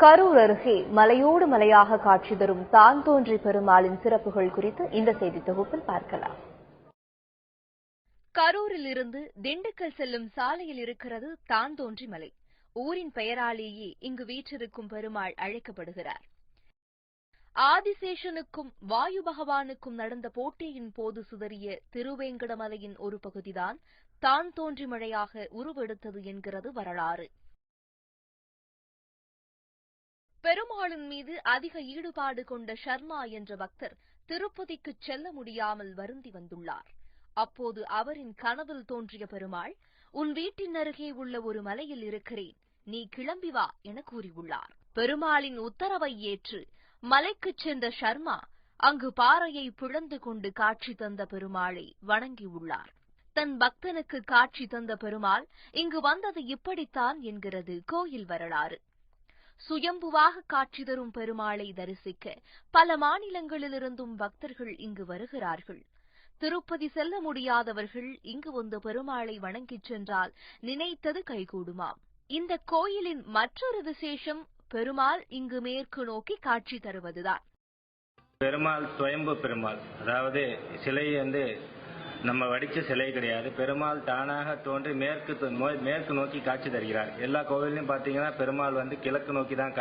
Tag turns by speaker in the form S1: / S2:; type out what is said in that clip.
S1: கரூர் அருகே மலையோடு மலையாக காட்சி தரும் தான்தோன்றி பெருமாளின் சிறப்புகள் குறித்து இந்த செய்தி தொகுப்பில் பார்க்கலாம்.
S2: கரூரில் இருந்து திண்டுக்கல் செல்லும் சாலையில் இருக்கிறது தான்தோன்றி மலை. ஊரின் பெயராலேயே இங்கு வீற்றிருக்கும் பெருமாள் அழைக்கப்படுகிறார். ஆதிசேஷனுக்கும் வாயு பகவானுக்கும் நடந்த போட்டியின் போது சிதறிய திருவேங்கடமலையின் ஒரு பகுதிதான் தான்தோன்றி மலையாக உருவெடுத்தது என்கிறது வரலாறு. பெருமாளின் மீது அதிக ஈடுபாடு கொண்ட ஷர்மா என்ற பக்தர் திருப்பதிக்கு செல்ல முடியாமல் வருந்தி வந்துள்ளார். அப்போது அவரின் கனவில் தோன்றிய பெருமாள், உன் வீட்டின் அருகே உள்ள ஒரு மலையில் இருக்கிறேன், நீ கிளம்பி வா என கூறியுள்ளார். பெருமாளின் உத்தரவை ஏற்று மலைக்குச் சென்ற ஷர்மா அங்கு பாறையை பிளந்து கொண்டு காட்சி தந்த பெருமாளை வணங்கியுள்ளார். தன் பக்தனுக்கு காட்சி தந்த பெருமாள் இங்கு வந்தது இப்படித்தான் என்கிறது கோயில் வரலாறு. சுயம்புவாக காட்சி தரும் பெருமாளை தரிசிக்க பல மாநிலங்களிலிருந்தும் பக்தர்கள் இங்கு வருகிறார்கள். திருப்பதி செல்ல முடியாதவர்கள் இங்கு வந்து பெருமாளை வணங்கிச் சென்றால் நினைத்தது கைகூடுமாம். இந்த கோயிலின் மற்றொரு விசேஷம் பெருமாள் இங்கு மேற்கு நோக்கி காட்சி தருவதுதான்.
S3: பெருமாள் சுயம்பு பெருமாள், அதாவது சிலை நம்ம வடிச்ச சிலை கிடையாது. பெருமாள் தானாக தோன்றி மேற்கு நோக்கி காட்சி தருகிறார். எல்லா கோவிலையும் பாத்தீங்கன்னா பெருமாள் கிழக்கு நோக்கி தான்